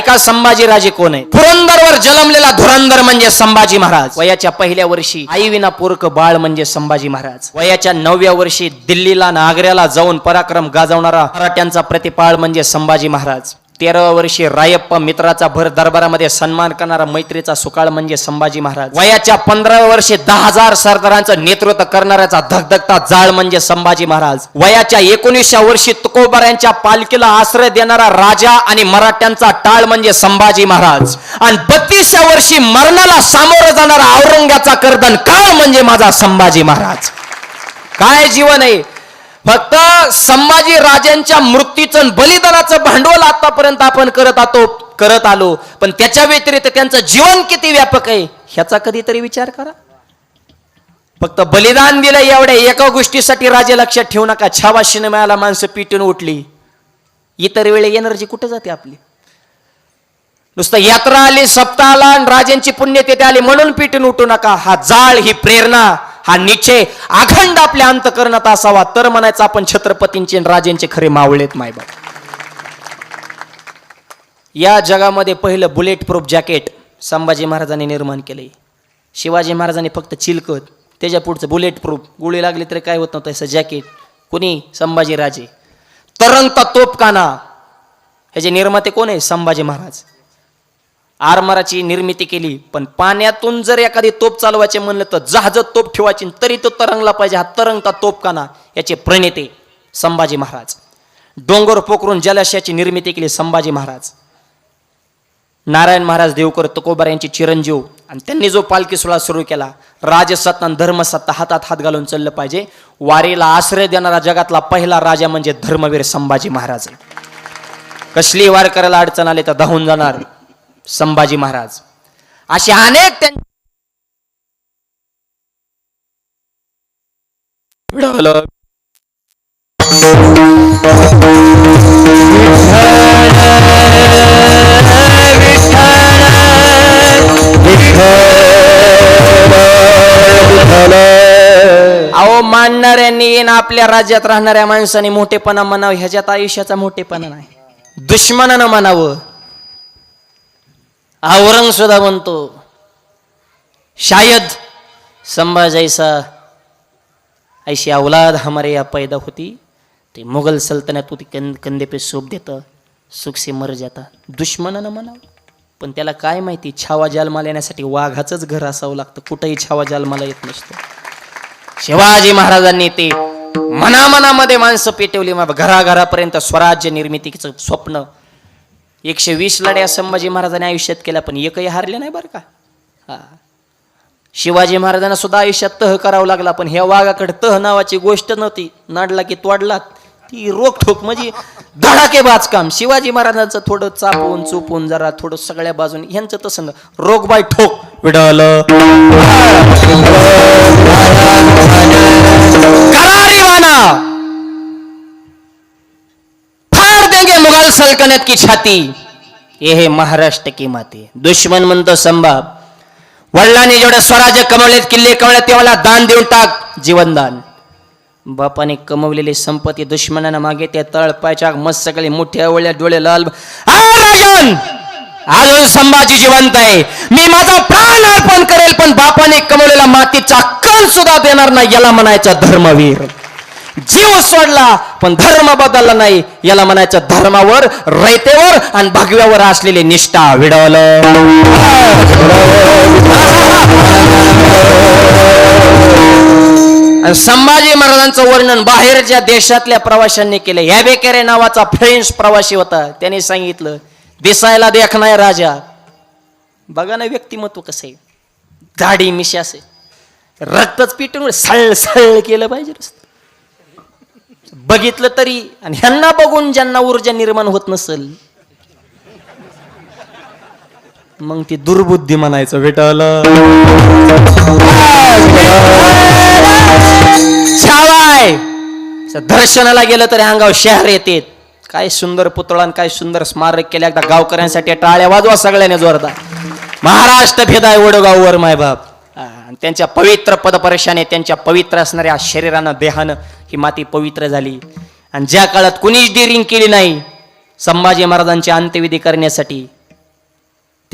ऐका संभाजीराजे कोण आहे. पुरंदरवर जन्मलेला धुरंधर म्हणजे संभाजी महाराज. वयाच्या पहिल्या वर्षी आई विना पोरक बाळ म्हणजे संभाजी महाराज. वयाच्या 9व्या वर्षी दिल्लीला आणि आग्र्याला जाऊन पराक्रम गाजवणारा मराठ्यांचा प्रतिपाळ म्हणजे संभाजी महाराज. 13व्या वर्षी रायप्पा मित्राचा भर दरबारामध्ये सन्मान करणारा मैत्रीचा सुकाळ म्हणजे संभाजी महाराज. वयाच्या 15व्या वर्षी 10,000 सरदारांचं नेतृत्व करणाऱ्याचा धगधगता जाळ म्हणजे संभाजी महाराज. वयाच्या 19व्या वर्षी तुकोबाऱ्यांच्या पालखीला आश्रय देणारा राजा आणि मराठ्यांचा टाळ म्हणजे संभाजी महाराज. आणि 32व्या वर्षी मरणाला सामोरं जाणारा औरंगाचा कर्दन काळ म्हणजे माझा संभाजी महाराज. काय जीवन आहे. फक्त संभाजी राजांच्या मृत्यूचं बलिदानाचं भांडवल आतापर्यंत आपण करत आलो, पण त्याच्या व्यतिरिक्त त्यांचं जीवन किती व्यापक आहे ह्याचा कधीतरी विचार करा. फक्त बलिदान दिलं एवढ्या एका गोष्टीसाठी राजे लक्षात ठेवू नका. छावाशीने मिळाला माणसं पिटून उठली. इतर वेळे एनर्जी कुठे जाते आपली. नुसतं यात्रा आली, सप्ताह आला आणि राजांची पुण्यतिथी आली म्हणून पिटून उठू नका. हा जाळ, ही प्रेरणा, हा निश्चय अखंड आपल्या अंतःकरणात असावा, तर म्हणायचं आपण छत्रपतींचे आणि राजेंचे खरे मावळेत मायबाप. या जगामध्ये पहिलं बुलेट प्रूफ जॅकेट संभाजी महाराजांनी निर्माण केले. शिवाजी महाराजांनी फक्त चिलकत, त्याच्या पुढचं बुलेट प्रूफ, गोळी लागली तरी काय होत नव्हतं असं जॅकेट. कुणी? संभाजीराजे. तरंगता तोफखाना, ह्याचे निर्माते कोण आहे? संभाजी महाराज. आरमाराची निर्मिती केली, पण पाण्यातून जर एखादी तोफ चालवायचे म्हणलं तर जहाजात तोफ ठेवायची तरी तो तरंगला पाहिजे. हा तरंगता तोफखाना याचे प्रणेते संभाजी महाराज. डोंगर पोखरून जलाशयाची निर्मिती केली संभाजी महाराज. नारायण महाराज देवकर तुकोबार यांची चिरंजीव, आणि त्यांनी जो पालखी सोहळा सुरू केला, राजसत्ता आणि धर्मसत्ता हातात हात घालून चाललं पाहिजे. वारीला आश्रय देणारा जगातला पहिला राजा म्हणजे धर्मवीर संभाजी महाराज. कसली वार करायला अडचण आली तर धावून जाणार संभाजी महाराज. असे अनेक अहो मानणाऱ्यांनी आपल्या राज्यात राहणाऱ्या माणसाने मोठेपणा म्हणावं, ह्याच्यात आयुष्याचा मोठेपणा नाही. दुश्मनानं म्हणावं. औरंग सुद्धा म्हणतो शायद संभाजी ऐसी औलाद हमारे यहाँ पैदा होती ते मुगल सल्तनत होती कंधे पे सौंप देतं, सुख से मर जाता. दुश्मनानं म्हणावं, पण त्याला काय माहिती छावा जन्माला येण्यासाठी वाघाचंच घर असावं लागतं, कुठंही छावा जन्माला येत नसतो. शिवाजी महाराजांनी ते मनामनामध्ये माणसं पेटवली. घराघरापर्यंत स्वराज्य निर्मितीचं स्वप्न. 120 लढ्या संभाजी महाराजांनी आयुष्यात केल्या, पण एकही हारले नाही बरं का. हा, शिवाजी महाराजांना सुद्धा आयुष्यात तह करावं लागला, पण ह्या वाघाकडे तह नावाची गोष्ट नव्हती. नाडला की तोडला, ती रोखठोक म्हणजे धडाकेबाज काम. शिवाजी महाराजांचं थोडं चापून चुपून जरा थोडं सगळ्या बाजून, ह्यांचं तसं रोग बाय ठोक विडालं करारीवाना फाड़ देंगे मुगल सल्तनत की छाती, ये है महाराष्ट्र की माती. दुश्मन म्हणतो संभाब, वडिलांनी जेवढे स्वराज्य कमवलेत, किल्ले कमवले, ते मला दान देऊन टाक, जीवनदान. बापाने कमवलेली संपत्ती दुश्मनानं मागे त्या तळपायच्या मस्त सगळे मोठ्या वळ्या डोळे लाल. राजन अजून संभाजी जिवंत आहे, मी माझा प्राण अर्पण करेल, पण बापाने कमवलेला मातीचा कण सुद्धा देणार नाही. याला म्हणायचं धर्मवीर. जीव सोडला पण धर्म बदलला नाही, याला म्हणायचं धर्मावर, रयतेवर आणि भगव्यावर असलेली निष्ठा विडवलं. संभाजी महाराजांचं वर्णन बाहेरच्या देशातल्या प्रवाशांनी केलं. ह्याबेकेरे नावाचा फ्रेंच प्रवासी होता, त्याने सांगितलं दिसायला देखणारा राजा. बघा ना व्यक्तिमत्व कसं आहे, दाढी मिशी असे, रक्तच पिटून सळ सळ केलं पाहिजे. बघितलं तरी, आणि ह्यांना बघून ज्यांना ऊर्जा निर्माण होत नसेल मग ती दुर्बुद्धी म्हणायचं भेटलं. छावाय दर्शनाला गेलं तरी अंगावर शहर येते. काय सुंदर पुतळा, काय सुंदर स्मारक केलं. एकदा गावकऱ्यांसाठी टाळ्या वाजवा सगळ्यांनी जोरदार. महाराष्ट्र भेदाय वडगाववर मायबाप. त्यांच्या पवित्र पदपर्शाने, त्यांच्या पवित्र असणाऱ्या शरीरानं, देहानं ही माती पवित्र झाली. आणि ज्या काळात कुणीच डेअरिंग केली नाही संभाजी महाराजांची अंत्यविधी करण्यासाठी,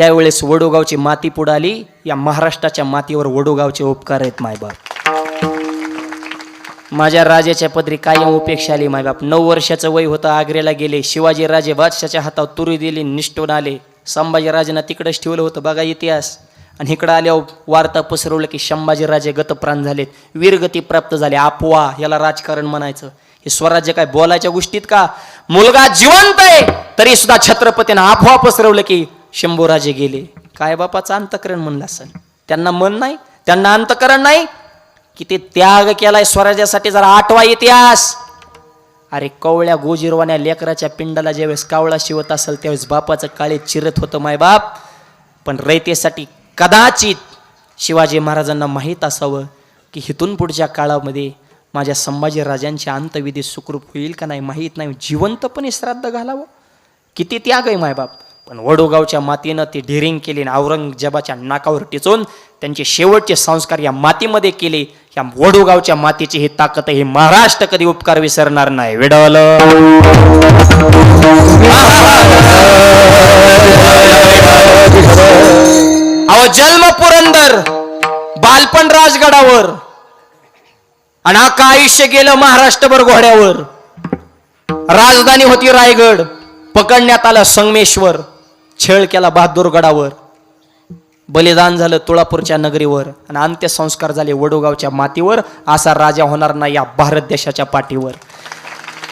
त्यावेळेस वडोगावची माती पुढे आली. या महाराष्ट्राच्या मातीवर वडोगावचे उपकार आहेत मायबाप. माझ्या राजाच्या पदरी कायम उपेक्षा आली मायबाप. 9 वर्षाचं वय होतं, आग्र्याला गेले. शिवाजी राजे बादशाच्या हातावर तुरी दिली, निष्ठून आले. संभाजी राजांना तिकडेच ठेवलं होतं, बघा इतिहास. आणि इकडं आल्यावर वार्ता पसरवलं की संभाजी राजे गतप्राण झालेत, वीरगती प्राप्त झाले. अफवा, याला राजकारण म्हणायचं. हे स्वराज्य काय बोलायच्या गोष्टीत का? मुलगा जिवंत आहे तरी सुद्धा छत्रपतीनं अफवा पसरवलं की शंभूराजे गेले. काय बापाचं अंतकरण म्हणलं असेल. त्यांना मन नाही, त्यांना अंतकरण नाही की ते त्याग केलाय स्वराज्यासाठी. जरा आठवा इतिहास. अरे कवळ्या गोजीरवाण्या लेकराच्या पिंडाला ज्यावेळेस कावळा शिवत असेल त्यावेळेस बापाचं काळे चिरत होतं मायबाप. पण रयतेसाठी कदाचित शिवाजी महाराजांना माहीत असावं की हिथून पुढच्या काळामध्ये माझ्या संभाजी राजांच्या अंतविधी सुखरूप होईल का नाही माहीत नाही. जिवंतपणे श्राद्ध घालावं. किती त्याग आहे मायबाप. पण वडोगावच्या मातीनं ती ढिरिंग केली आणि औरंगजेबाच्या नाकावर टिचून त्यांचे शेवटचे संस्कार या मातीमध्ये केले. या वडोगावच्या मातीची ही ताकद आहे. हे महाराष्ट्र कधी उपकार विसरणार नाही. विडवल अहो जन्म पुरंदर, बालपण राजगडावर आणि अख्खं आयुष्य गेलं महाराष्ट्रभर घोड्यावर. राजधानी होती रायगड, पकडण्यात आलं संगमेश्वर, छळ केला बहादूरगडावर, बलिदान झालं तुळापूरच्या नगरीवर आणि अंत्यसंस्कार झाले वडोगावच्या मातीवर. असा राजा होणार नाही या भारत देशाच्या पाठीवर.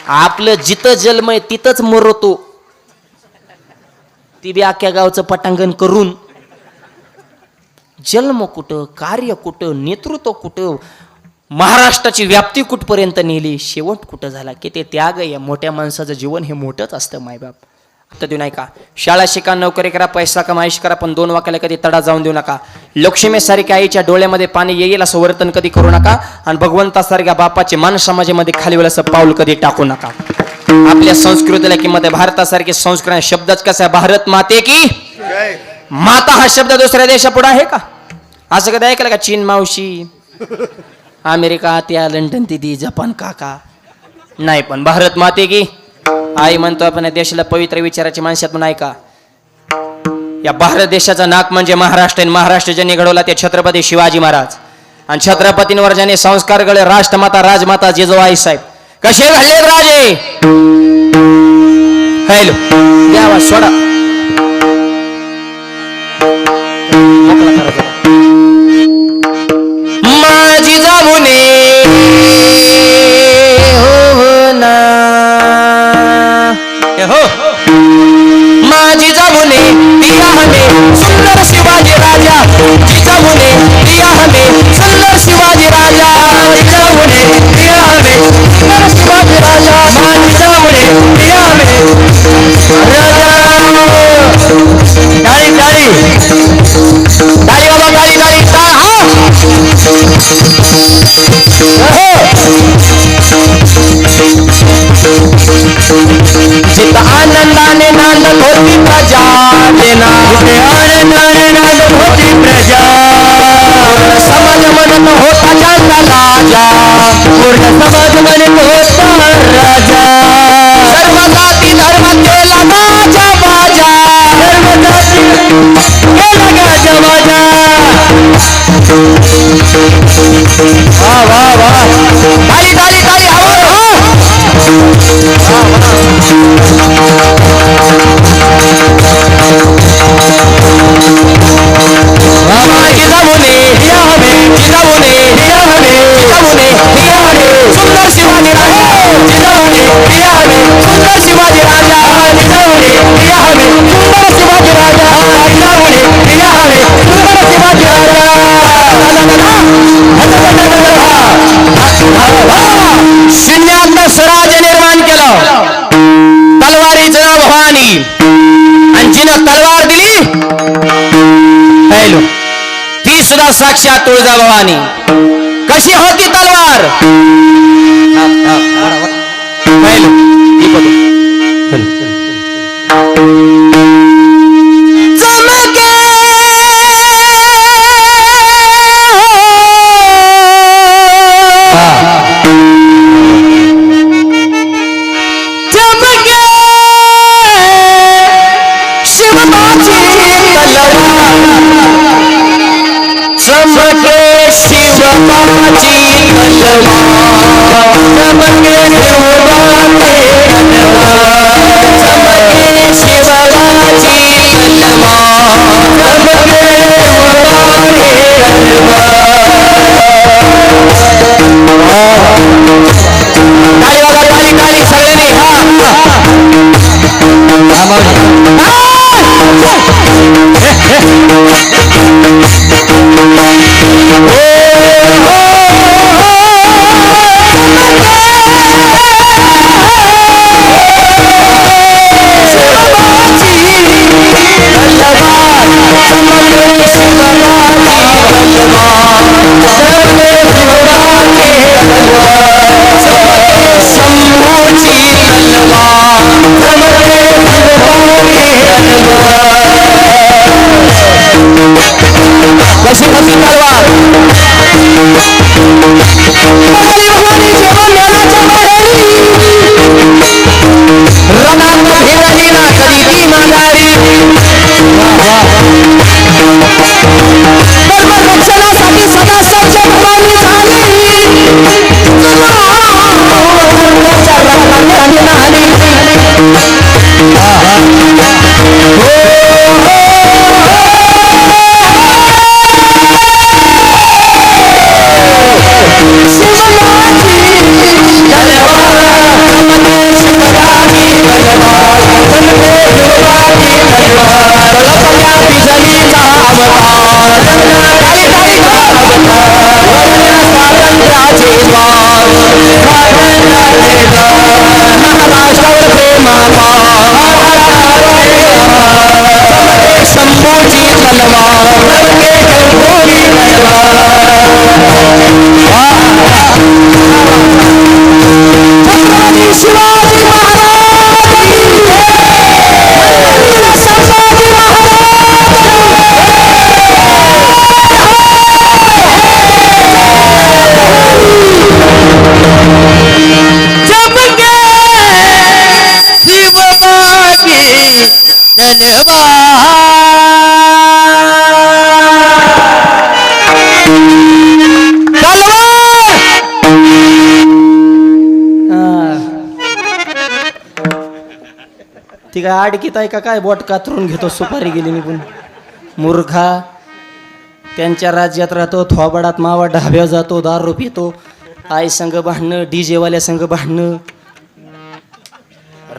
आपलं जिथं जन्म आहे तिथंच मरतो. ती बी अख्ख्या गावचं पटांगण करून. जन्म कुठं, कार्य कुठं, नेतृत्व कुठं, महाराष्ट्राची व्याप्ती कुठपर्यंत नेली, शेवट कुठं झाला. की ते त्याग आहे. मोठ्या माणसाचं जीवन हे मोठंच असतं मायबाप. आता देऊ नाही का, शाळा शिका, नोकरी करा, पैसा कमाईश करा, पण 2 वाक्याला कधी तडा जाऊन देऊ नका. लक्ष्मीसारख्या आईच्या डोळ्यामध्ये पाणी येईल असं वर्तन कधी करू नका. आणि भगवंतासारख्या बापाचे मान समाजामध्ये खाली वेळ असं पाऊल कधी टाकू नका. आपल्या संस्कृतीला किंमत आहे. भारतासारखी संस्कृती शब्दच कसा आहे, भारत माते की माता हा शब्द दुसऱ्या देशापुढे आहे का? असं कधी ऐकलं का? चीन मावशी, अमेरिका त्या, लंडन दिदी, जपान काका नाही. पण भारत माते की आई म्हणतो आपण. या देशाला पवित्र विचाराची माणसात म्हणून ऐका. या भारत देशाचा नाक म्हणजे महाराष्ट्र. महाराष्ट्र ज्यांनी घडवला ते छत्रपती शिवाजी महाराज. आणि छत्रपतींवर ज्याने संस्कार घडले राष्ट्रमाता राजमाता जिजाऊ साहेब. कसे घडले राजे? हॅलो द्यावा सोडा माझी जाऊने हो ना हो माझी जाऊने दिया हमें सुंदर शिवाजी राजा. जिजाऊने दिया हमें सुंदर शिवाजी राजा. जिजाऊने दिया हमें सुंदर शिवाजी राजा. माझी जाऊने दिया हमें राजा. गाड़ी गाड़ी गाड़ी बाबा गाड़ी गाड़ी जित आनंदाने नांदत होती प्रजा. आनंदाने नांदत होती प्रजा. समाज म्हणत होता ज्यांचा राजा. पूर्ण समाज म्हणत होता राजा. सर्व जाती धर्म केला माझा बाजा. सर्व जाती केला गाजा बाजा. वाह वाह वाह. ताली ताली ताली आवाज हो. जिजाऊने दिया हमें. जिजाऊने दिया हमें. जिजाऊने दिया हमें सुंदर शिवाजी राजा. जिजाऊने दिया हमें सुंदर शिवाजी राजा. जिजाऊने दिया हमें सुंदर शिवाजी राजा. जिजाऊने दिया हमें सुंदर शिवाजी राजा. शून्यातनं स्वराज्य निर्माण केलं. तलवारीचं भवानी. आणि जिनं तलवार दिली हॅलो ती सुद्धा साक्षात तुळजाभवानी. कशी होती तलवार? हॅलो चमके चमके शिवबाची तलवार. समके शिवबाची तलवार, समके शिवबाची तलवार, समके शिवबाची तलवार, समके शिवबाची तलवार. टाळी टाळी सगळ्यांनी. कशी कशी तलवार रणात फिरली ना कधी ती माघारी, रक्षणासाठी सदा सज्ज भवानी झाली, ती काय आडकीत आहे का काय? बोट कातरून घेतो, सुपारी गेली निघून. मूर्खा, त्यांच्या राज्यात राहतो, थोबाडात मावा ढाब्या जातो, दारू पितो, आई संघ भांडणं, डीजे वाल्या संघ भांडणं.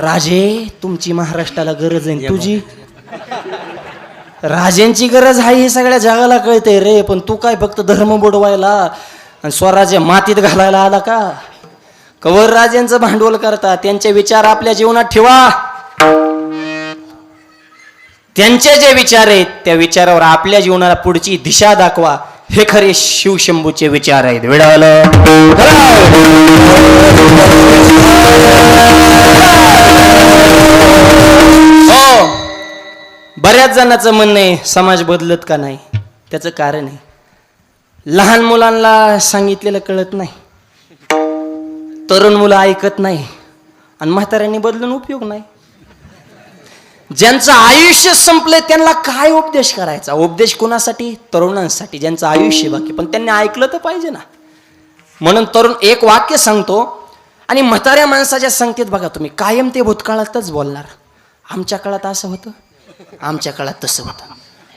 राजे, तुमची महाराष्ट्राला गरज आहे, तुझी राजांची गरज आहे हे सगळ्या जगाला कळतंय रे. पण तू काय फक्त धर्म बुडवायला आणि स्वराज्य मातीत घालायला आला का? कवर राजांचं भांडवल करता, त्यांचे विचार आपल्या जीवनात ठेवा. त्यांचे जे विचार आहेत त्या विचारावर आपल्या जीवनाला पुढची दिशा दाखवा. हे खरे शिवशंभूचे विचार आहेत. वेळालं हो, बऱ्याच जणांचं म्हणणं आहे समाज बदलत का नाही. त्याचं कारण आहे, लहान मुलांना सांगितलेलं कळत नाही, तरुण मुलं ऐकत नाही, आणि म्हाताऱ्यांनी बदलून उपयोग नाही. ज्यांचं आयुष्य संपलंय त्यांना काय उपदेश करायचा? उपदेश कोणासाठी? तरुणांसाठी, ज्यांचं आयुष्य बाकी, पण त्यांनी ऐकलं तर पाहिजे ना. म्हणून तरुण एक वाक्य सांगतो, आणि म्हाताऱ्या माणसाच्या संगतीत बघा तुम्ही, कायम ते भूतकाळातच बोलणार. आमच्या काळात असं होतं, आमच्या काळात तसं होतं,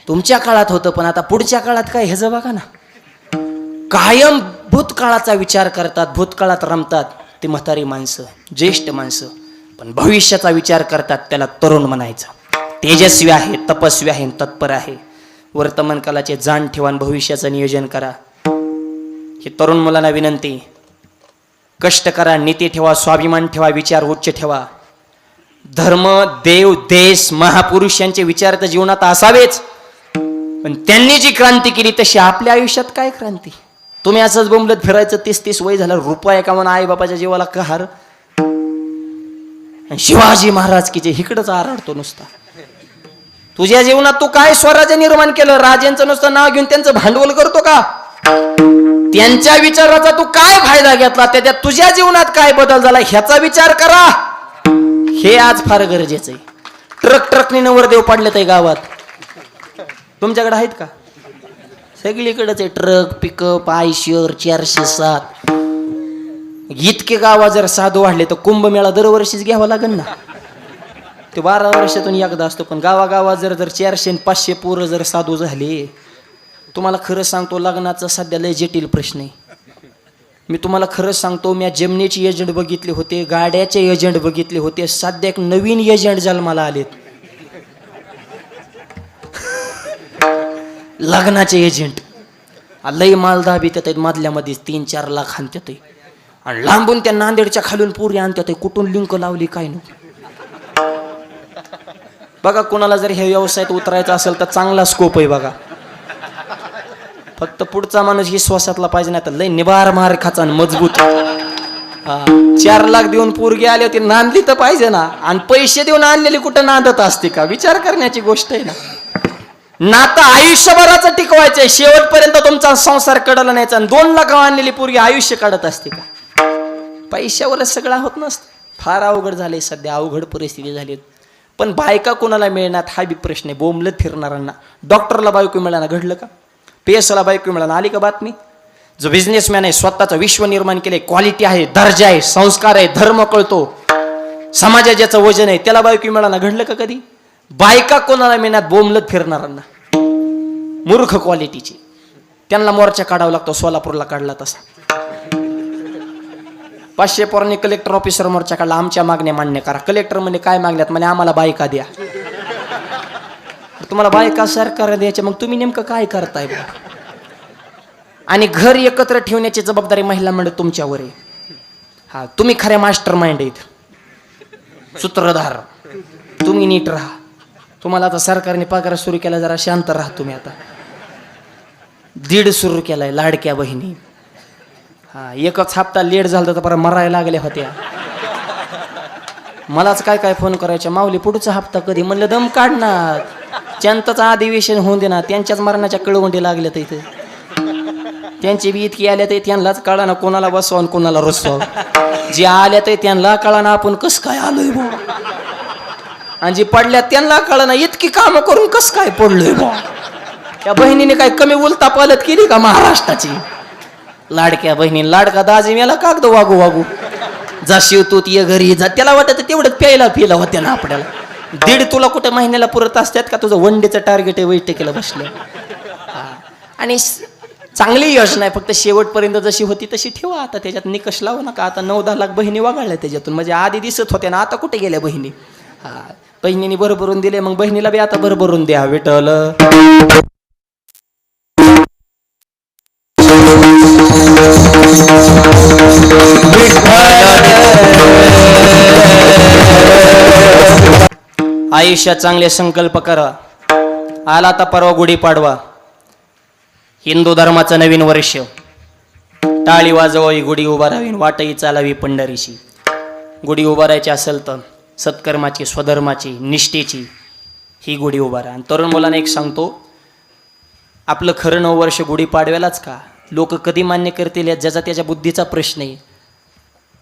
तुमच्या काळात होतं, पण आता पुढच्या काळात काय ह्याचं बघा ना. कायम भूतकाळाचा विचार करतात, भूतकाळात रमतात ते म्हातारी माणसं, ज्येष्ठ माणसं. पण भविष्याचा विचार करतात त्याला तरुण म्हणायचं. तेजस्वी आहे, तपस्वी आहे, तत्पर आहे. वर्तमान कालाचे जाण ठेवा, भविष्याचं नियोजन करा. हे तरुण मुलांना विनंती, कष्ट करा, नीती ठेवा, स्वाभिमान ठेवा, विचार उच्च ठेवा. धर्म, देव, देश, महापुरुष यांचे विचार तर जीवनात असावेच, पण त्यांनी जी क्रांती केली तशी आपल्या आयुष्यात काय क्रांती? तुम्ही असंच बोंबलत फिरायचं, 30-30 वय झालं, रुपया एकावन्न आई बापाच्या जीवाला कहार. शिवाजी महाराज की जे इकडंच आरडतो नुसता. तुझ्या जीवनात तू काय स्वराज्य निर्माण केलं? राजांचं नुसतं नाव घेऊन त्यांचं भांडवल करतो का? त्यांच्या विचाराचा तू काय फायदा घेतला? त्याच्यात तुझ्या जीवनात काय बदल झाला ह्याचा विचार करा. हे आज फार गरजेचं आहे. ट्रकने नवरदेव पडले ते गावात, तुमच्याकडे आहेत का? सगळीकडेच आहे ट्रक, पिकअप, आयशर 407. इतके गावा जर साधू वाढले तर कुंभमेळा दरवर्षीच घ्यावा लागेल ना. ते 12 वर्षातून एकदा असतो. पण गावागावात जर 400 आणि 500 पोरं जर साधू झाले, तुम्हाला खरं सांगतो लग्नाचा सध्या लय जटिल प्रश्न आहे. मी तुम्हाला खरं सांगतो, मी जमिनीचे एजंट बघितले होते, गाड्याचे एजंट बघितले होते, सध्या एक नवीन एजंट जन्माला आलेत, लग्नाचे एजंट. लई मालदा बी त्यात मधल्यामध्ये 3-4 लाख आणतात आणि लांबून त्या नांदेडच्या खालून पुरी आणतात. कुठून लिंक लावली काय नको. बघा, कोणाला जर ह्या व्यवसायात उतरायचं असेल तर चांगला स्कोप आहे बघा. फक्त पुढचा माणूस विश्वासातला पाहिजे, नाही तर लय निबार मार खाचा मजबूत. 4 लाख देऊन पोरगी आली होती, नांदली तर पाहिजे ना. आणि पैसे देऊन आणलेली कुठं नांदत असते का? विचार करण्याची गोष्ट आहे ना. नातं आयुष्यभराचं टिकवायचंय, शेवटपर्यंत तुमचा संसार कडला न्यायचा. आणि 2 लाख आणलेली पोरगी आयुष्य काढत असते का? पैशावरच सगळं होत नसतं. फार अवघड झाले सध्या, अवघड परिस्थिती झाली. पण बायका कोणाला मिळणार हा बी प्रश्न आहे. बोंबलत फिरणाऱ्यांना. डॉक्टरला बायको मिळाला, घडलं का? PS ला बायको मिळाला, आली का बातमी? जो बिझनेसमॅन आहे, स्वतःचं विश्व निर्माण केलंय, क्वालिटी आहे, दर्जा आहे, संस्कार आहे, धर्म कळतो, समाजात ज्याचं वजन आहे, त्याला बायको मिळाला, घडलं का कधी? बायका कोणाला मिळणार? बोंबलत फिरणाऱ्यांना, मूर्ख क्वालिटीची. त्यांना मोर्चा काढावा लागतो. सोलापूरला काढला तसा 500 पोरांनी कलेक्टर ऑफिसर मोर्चा काढला, आमच्या मागण्या मान्य करा. कलेक्टर म्हणे काय मागण्यात? म्हणे आम्हाला बायका द्या. तुम्हाला बायका सरकार द्यायच्या, मग तुम्ही नेमकं काय करताय? आणि घर एकत्र ठेवण्याची जबाबदारी महिला मंडळ तुमच्यावर आहे. हा, तुम्ही खऱ्या मास्टर माइंड आहेत, सूत्रधार. तुम्ही नीट राहा. तुम्हाला आता सरकारने पगार सुरू केला, जरा शांत राहा तुम्ही. आता 1.5 सुरू केलाय लाडक्या बहिणी. हा, एकच हप्ता लेट झाला तर परत मरायला लागल्या होत्या. मलाच काय काय फोन करायच्या, माऊली पुढचा हप्ता कधी? म्हणलं दम काढणार, जनताचं अधिवेशन होऊन दे ना. त्यांच्याच मरणाच्या कळवंडी लागल्या तर इथे. त्यांची बी इतकी आल्या तर त्यांनाच कळा ना कोणाला बसवा आणि कोणाला रसवा. जे आल्या तर त्यांना कळा ना आपण कस काय आलोय बा, आणि जे पडल्या त्यांना कळा ना इतकी कामं करून कस काय पडलोय बा. त्या बहिणीने काय कमी उलता पालत केली का महाराष्ट्राची? लाडक्या बहिणी, लाडका दाजी मेला कागद वागू वागू. जा शिवतो ये घरी जा. त्याला वाटत तेवढंच प्यायला होत्या ना आपल्याला. 1.5 तुला कुठे महिन्याला पुरत असतात का? तुझं वनडेचं टार्गेट आहे, बैठकीला बसलं. आणि चांगली योजना आहे, फक्त शेवटपर्यंत जशी होती तशी ठेवा. आता त्याच्यात निकष लावू नका. आता 9-10 लाख बहिणी वगळल्या त्याच्यातून. म्हणजे आधी दिसत होत्या ना, आता कुठे गेल्या बहिणी? बहिणीने भरभरून दिले, मग बहिणीला बी आता भरभरून द्या. विठ्ठल आयुष्यात चांगले संकल्प करा. आला आता परवा गुढीपाडवा, हिंदू धर्माचं नवीन वर्ष. टाळी वाजवावी, गुढी उभारावी, वाटही चालावी पंढरीशी. गुढी उभारायची असेल तर सत्कर्माची, स्वधर्माची, निष्ठेची ही गुढी उभारा. आणि तरुण मुलांना एक सांगतो, आपलं खरं 9 वर्ष गुढीपाडव्यालाच का? लोक कधी मान्य करतील ज्याचा त्याच्या बुद्धीचा प्रश्न आहे.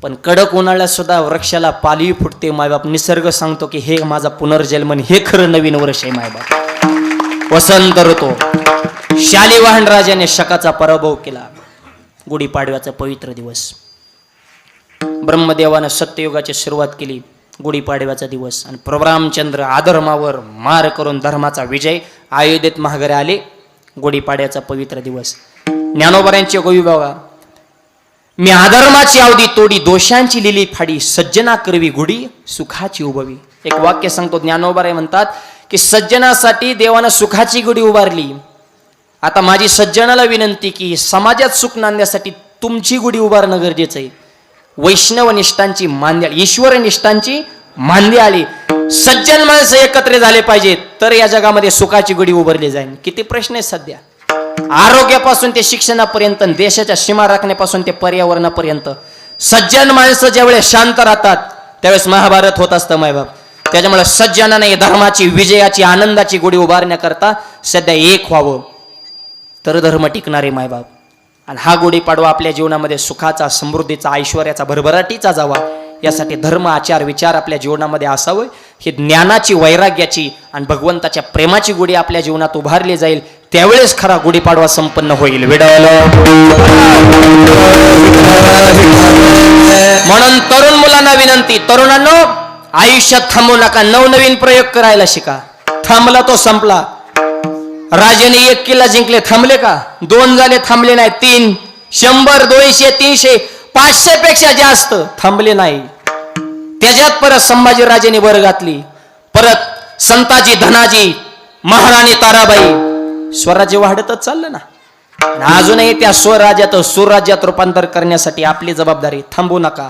पण कडक उन्हाळ्यात सुद्धा वृक्षाला पालवी फुटते. मायबाप निसर्ग सांगतो की हे माझा पुनर्जन्म, हे खरं नवीन वर्ष आहे मायबाप. वसंत ऋतू. शालिवाहन राजाने शकाचा पराभव केला. गुढीपाडव्याचा पवित्र दिवस. ब्रह्मदेवानं सत्ययुगाची सुरुवात केली गुढीपाडव्याचा दिवस. आणि प्रभू रामचंद्र अधर्मावर मार करून धर्माचा विजय अयोध्येत महागरे आले. गुढीपाडव्याचा पवित्र दिवस. ज्ञानोबरांची गोवी बघा, मी अधर्माची अवधी तोडी, दोषांची लिली फाडी, सज्जना करवी गुढी सुखाची उभवी. एक वाक्य सांगतो, ज्ञानोबराय म्हणतात की सज्जनासाठी देवानं सुखाची गुढी उभारली. आता माझी सज्जनाला विनंती की समाजात सुख नांदण्यासाठी तुमची गुढी उभारणं गरजेचं आहे. वैष्णवनिष्ठांची मांद्याळी, ईश्वरनिष्ठांची मांद्याळी, सज्जन माणसं एकत्र झाले पाहिजेत तर या जगामध्ये सुखाची गुढी उभारली जाईल. किती प्रश्न आहेत सध्या, आरोग्यापासून ते शिक्षणापर्यंत, देशाच्या सीमा राखण्यापासून ते पर्यावरणापर्यंत. सज्जन माणसं ज्यावेळेस शांत राहतात त्यावेळेस महाभारत होत असतं मायबाप. त्याच्यामुळे सज्जनाने धर्माची, विजयाची, आनंदाची गुढी उभारण्याकरता सध्या एक व्हावं तर धर्म टिकणारे मायबाप. आणि हा गुढीपाडवा आपल्या जीवनामध्ये सुखाचा, समृद्धीचा, ऐश्वर्याचा, भरभराटीचा जावा यासाठी धर्म, आचार, विचार आपल्या जीवनामध्ये असावं. ही ज्ञानाची, वैराग्याची आणि भगवंताच्या प्रेमाची गुढी आपल्या जीवनात उभारली जाईल. त्यावेळेस खरा गुढीपाडवा संपन्न होईल. विडवल म्हणून तरुण मुलांना विनंती, तरुणांनो आयुष्यात थांबू नका, नवनवीन प्रयोग करायला शिका. थांबला तो संपला. राजाने 1 किल्ला जिंकले, थांबले का? 2 झाले, थांबले नाही. 3, 100, 200, 300, 500 पेक्षा जास्त, थांबले नाही. त्याच्यात परत संभाजी राजाने भर घातली. परत संताजी धनाजी, महाराणी ताराबाई, स्वराज्य वाढतच चाललं ना. आणि अजूनही त्या स्वराज्यात सुराज्यात रूपांतर करण्यासाठी आपली जबाबदारी. थांबू नका,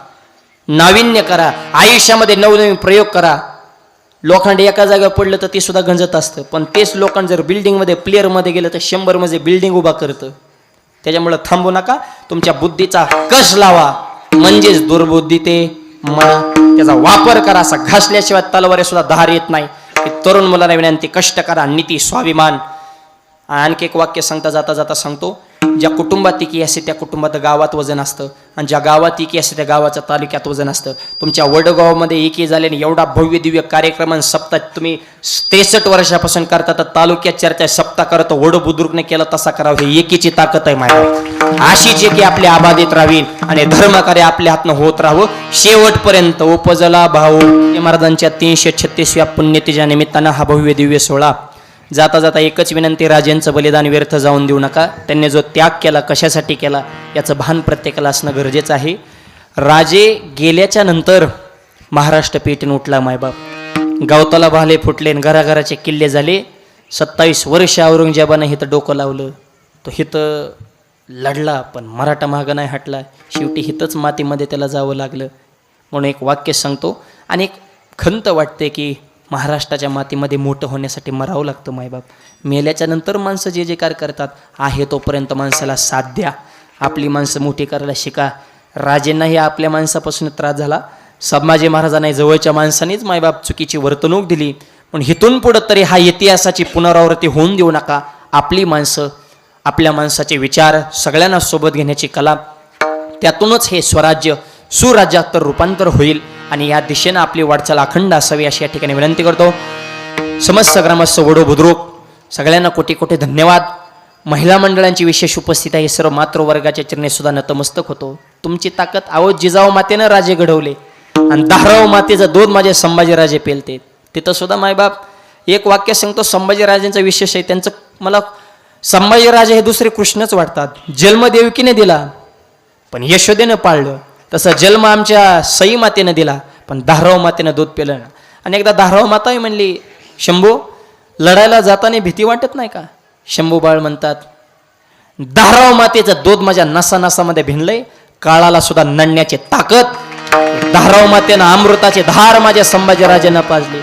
नाविन्य करा, आयुष्यामध्ये नवनवीन प्रयोग करा. लोखंड एका जागेवर पडलं तर ते सुद्धा गंजत असतं, पण तेच लोखंड जर बिल्डिंगमध्ये प्लेअरमध्ये गेलं तर 100 मध्ये बिल्डिंग उभा करतं. त्याच्यामुळे थांबू नका, तुमच्या बुद्धीचा कस लावा, म्हणजेच दुर्बुद्धी ते म्हणा, त्याचा वापर करा. असा घासल्याशिवाय तलवारी सुद्धा धार येत नाही. तरुण मुलांना विनंती, कष्ट करा, नीती, स्वाभिमान. आणखी एक वाक्य सांगता जाता जाता सांगतो, ज्या कुटुंबात एकी असते त्या कुटुंबात गावात वजन असतं, आणि ज्या गावात एकी असते त्या गावाच्या तालुक्यात वजन असतं. तुमच्या वडगावामध्ये एकी झाल्याने एवढा भव्य दिव्य कार्यक्रम सप्ताह तुम्ही 63 वर्षापासून करता, तर तालुक्यात चर्चा सप्ताह करतो. वड बुद्रुकने केलं तसा करावं, हे एकीची ताकद आहे माझ्या. अशीच एकी आपली आबादित राहावी आणि धर्मकार्य आपल्या हातनं होत राहावं शेवटपर्यंत. उपजला भाऊ महाराजांच्या 336व्या पुण्यतिथीच्या निमित्तानं हा भव्य दिव्य सोहळा. जाता जाता एकच विनंती, राजांचं बलिदान व्यर्थ जाऊन देऊ नका. त्यांनी जो त्याग केला, कशासाठी केला याचं भान प्रत्येकाला असणं गरजेचं आहे. राजे गेल्याच्या नंतर महाराष्ट्र पेटून उठला मायबाप. गावताला भाले फुटले, घराघराचे किल्ले झाले. 27 वर्ष औरंगजेबानं हिथं डोकं लावलं. तो हिथं लढला, पण मराठा मागं नाही हटला. शेवटी हिथंच मातीमध्ये त्याला जावं लागलं. म्हणून एक वाक्य सांगतो, आणि एक खंत वाटते की महाराष्ट्राच्या मातीमध्ये मोठं होण्यासाठी मरावं लागतं मायबाप. मेल्याच्या नंतर माणसं जे जे कार्य करतात, आहे तोपर्यंत माणसाला साथ द्या. आपली माणसं मोठी करायला शिका. राजेंनाही आपल्या माणसापासून त्रास झाला, संभाजी महाराजांनाही जवळच्या माणसानेच मायबाप चुकीची वर्तणूक दिली. पण हिथून पुढं तरी हा इतिहासाची पुनरावृत्ती होऊन देऊ नका. आपली माणसं, आपल्या माणसाचे विचार सगळ्यांना सोबत घेण्याची कला, त्यातूनच हे स्वराज्य सुराज्यात तर रूपांतर होईल. आणि या दिशेनं आपली वाटचाल अखंड असावी अशी या ठिकाणी विनंती करतो. समस्त ग्रामस्थ वडो बुद्रुक सगळ्यांना कोटी कोटी धन्यवाद. महिला मंडळांची विशेष उपस्थिती आहे. सर्व मातृवर्गाच्या चरणी सुद्धा नतमस्तक होतो. तुमची ताकद, आहो जिजाऊ मातेनं राजे घडवले, आणि 10 मातेचं दूध माझे संभाजीराजे पेलते. तिथं सुद्धा मायबाप एक वाक्य सांगतो, संभाजीराजांचा विशेष आहे. त्यांचं मला संभाजीराजे हे दुसरे कृष्णच वाटतात. जन्म देवकीने दिला पण यशोदेनं पाळलं, तसं जन्म आमच्या सई मातेनं दिला पण 10 मातेनं दूध पेलं. आणि एकदा 10 माता म्हणली, शंभू लढायला जाताना भीती वाटत नाही का? शंभू बाळ म्हणतात, 10 मातेचं दूध माझ्या नसा नसामध्ये भिनलंय, काळाला सुद्धा नडण्याची ताकद 10 मातेनं अमृताचे धार माझ्या संभाजीराजांना पाजले.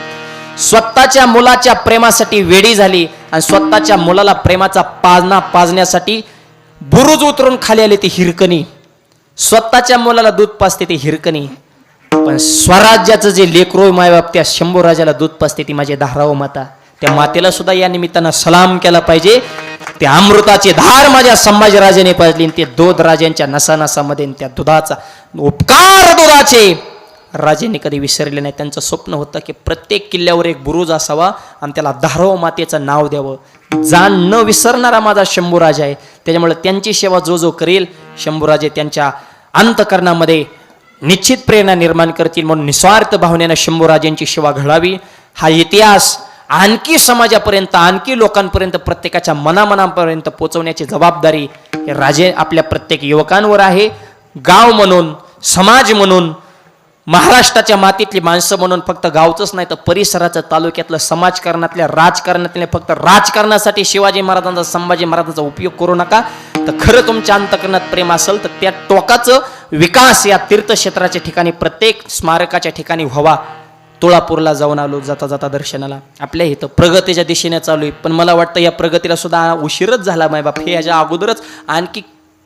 स्वतःच्या मुलाच्या प्रेमासाठी वेडी झाली, आणि स्वतःच्या मुलाला प्रेमाचा पाजना पाजण्यासाठी बुरुज उतरून खाली आली ती हिरकणी. स्वतःच्या मुलाला दूध पाजते ती हिरकणी, पण स्वराज्याचं जे लेकरो मायबाप त्या शंभू राजाला दूध पाजते ती माझी 10 माता. त्या मातेला सुद्धा या निमित्तानं सलाम केला पाहिजे. ते अमृताचे धार माझ्या संभाजीराजाने पाजली, ते दूध राजांच्या नसानसामध्ये, त्या दुधाचा उपकार दुधाचे राजांनी कधी विसरले नाही. त्यांचं स्वप्न होतं की प्रत्येक किल्ल्यावर एक बुरुज असावा आणि त्याला 10 मातेचं नाव द्यावं. जाण न विसरणारा माझा शंभूराजा आहे. त्याच्यामुळे त्यांची सेवा जो जो करेल, शंभूराजे त्यांच्या अंतकरणामध्ये निश्चित प्रेरणा निर्माण करतील. म्हणून निस्वार्थ भावनेनं शंभूराजांची सेवा घडावी. हा इतिहास आणखी समाजापर्यंत, आणखी लोकांपर्यंत, प्रत्येकाच्या मनामनापर्यंत पोहोचवण्याची जबाबदारी हे राजे आपल्या प्रत्येक युवकांवर आहे. गाव म्हणून, समाज म्हणून, महाराष्ट्राच्या मातीतली माणसं म्हणून फक्त गावचंच नाही तर परिसराचं, तालुक्यातलं, समाजकारणातल्या, राजकारणातल्या, फक्त राजकारणासाठी शिवाजी महाराजांचा, संभाजी महाराजांचा उपयोग करू नका. तर खरं तुमच्या अंतकरणात प्रेम असेल तर त्या टोकाचं विकास या तीर्थक्षेत्राच्या ठिकाणी, प्रत्येक स्मारकाच्या ठिकाणी व्हावा. तुळापूरला जाऊन आलो जाता जाता दर्शनाला. आपल्या इथं प्रगतीच्या दिशेने चालू आहे, पण मला वाटतं या प्रगतीला सुद्धा उशीरच झाला मायबाप. हे याच्या अगोदरच आणखी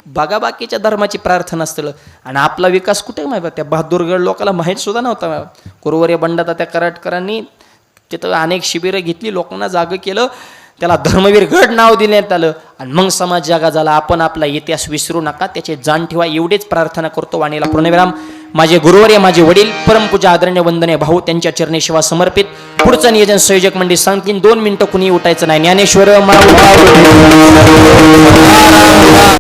बाकीच्या धर्माची प्रार्थना असतं. आणि आपला विकास कुठे माहिती? त्या बहादूरगड लोकांना माहीत सुद्धा नव्हता. कुरवरे बंडाता त्या कराटकरांनी तिथं अनेक शिबिरं घेतली, लोकांना जागं केलं. त्याला धर्मवीर गड नाव देण्यात आलं आणि मग समाज जागा झाला. आपण आपला इतिहास विसरू नका, त्याची जाण ठेवा एवढीच प्रार्थना करतो. वाणीला पूर्णविराम. माझे गुरुवर्य, माझे वडील, परमपूजा आदरणीय वंदनीय भाऊ, त्यांच्या चरणी सेवा समर्पित. पुढचं नियोजन संयोजक मंडळी सांगतील. 2 मिनिटं कुणी उठायचं नाही. ज्ञानेश्वर माऊली